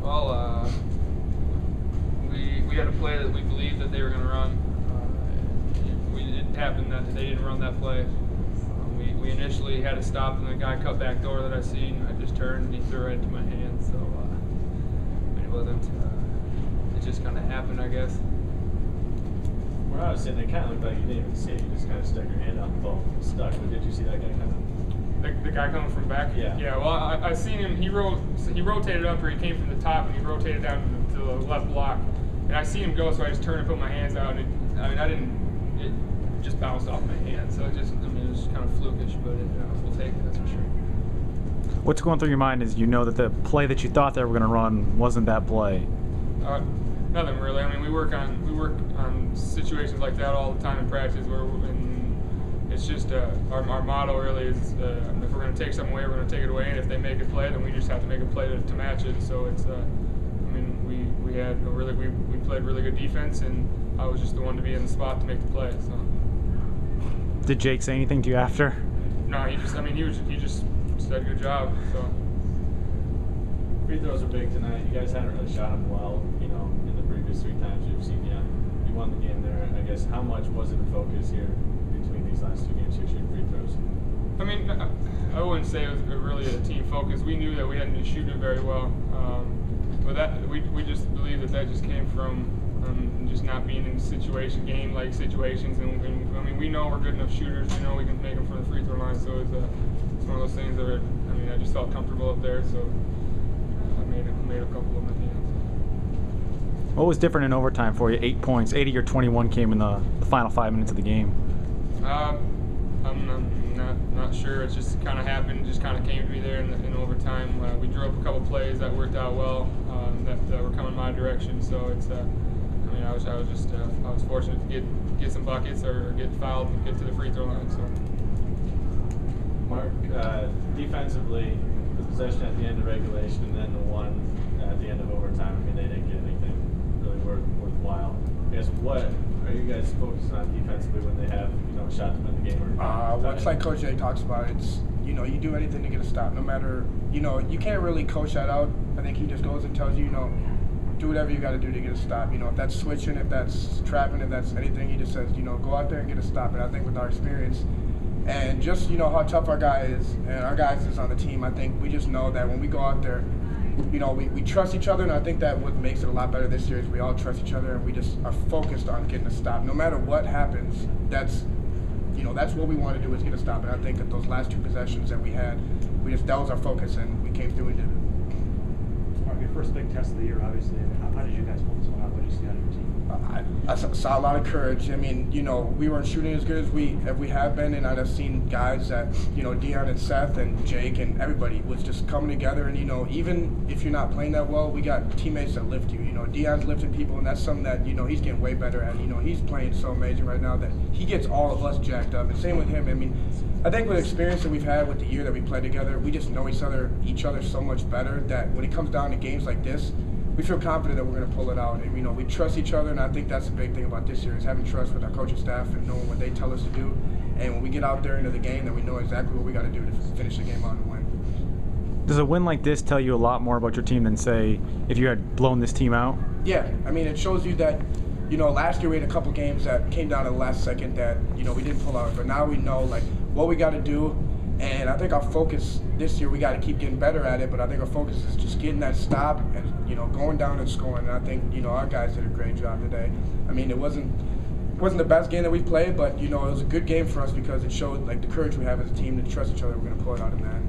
Well, we had a play that we believed that they were going to run. It happened that they didn't run that play. We initially had a stop, and the guy cut back door that I seen. I just turned, and he threw it right into my hand. So it wasn't. It just kind of happened, I guess. When I was sitting, it kind of looked like you didn't even see it. You just kind of stuck your hand out and the ball stuck. But did you see that guy coming? The guy coming from back? Yeah. Yeah, well, I seen him. He rotated up, or he came from the top, and he rotated down to the left block. And I seen him go, so I just turned and put my hands out. And it just bounced off my hand. So it was kind of flukish, but we'll take it, that's for sure. What's going through your mind is you know that the play that you thought they were going to run wasn't that play? Nothing really. I mean, we work on situations like that all the time in practice. It's just our motto really is if we're going to take something away, we're going to take it away, and if they make a play, then we just have to make a play to match it. So it's we played really good defense, and I was just the one to be in the spot to make the play. So. Did Jake say anything to you after? No, he just said good job. So. Free throws are big tonight. You guys haven't really shot them well, in the previous 3 times we've seen you. You won the game there. I guess how much was it a focus here between these last 2 games here shooting free throws? I mean, I wouldn't say it was really a team focus. We knew that we hadn't been shooting it very well, but we just believe that just came from just not being in game-like situations. And I mean, we know we're good enough shooters. We know we can make them from the free throw line. So it's one of those things that I just felt comfortable up there. So. Made a couple of them at the end. What was different in overtime for you? 8 points. 8 of your 21 came in the final 5 minutes of the game. I'm not sure. It just kind of happened. Just kind of came to me there in overtime. We drew up a couple plays that worked out well. That were coming my direction. So it's. I was fortunate to get some buckets or get fouled and get to the free throw line. So. Marc, defensively, the possession at the end of regulation and then the one at the end of overtime, they didn't get anything really worthwhile. I guess what are you guys focusing on defensively when they have a shot to win the game? Well, it's like Coach Jay talks about. It's you do anything to get a stop, no matter you can't really coach that out. I think he just goes and tells you do whatever you got to do to get a stop. If that's switching, if that's trapping, if that's anything, he just says go out there and get a stop. And I think with our experience. And just, how tough our guy is and our guys is on the team, I think we just know that when we go out there, we trust each other, and I think that what makes it a lot better this year is we all trust each other and we just are focused on getting a stop. No matter what happens, that's what we want to do is get a stop. And I think that those last 2 possessions that we had, that was our focus, and we came through and did it. Marc, your first big test of the year, obviously. How did you guys pull this one out? What did you see out of your team? I saw a lot of courage. I mean, we weren't shooting as good as we have been, and I'd have seen guys that, Dion and Seth and Jake and everybody was just coming together. And, even if you're not playing that well, we got teammates that lift you. Dion's lifting people, and that's something that, he's getting way better at. He's playing so amazing right now that he gets all of us jacked up. And same with him. I mean, I think with the experience that we've had with the year that we played together, we just know each other so much better that when it comes down to games like this, we feel confident that we're going to pull it out, and we trust each other, and I think that's the big thing about this year is having trust with our coaching staff and knowing what they tell us to do, and when we get out there into the game, then we know exactly what we got to do to finish the game out and win. Does a win like this tell you a lot more about your team than, say, if you had blown this team out? Yeah, I mean, it shows you that, last year we had a couple games that came down to the last second that, we didn't pull out, but now we know, what we got to do. And I think our focus this year, we got to keep getting better at it, but I think our focus is just getting that stop and, going down and scoring. And I think, our guys did a great job today. I mean, it wasn't the best game that we played, but, it was a good game for us because it showed, the courage we have as a team to trust each other. We're going to pull it out in that.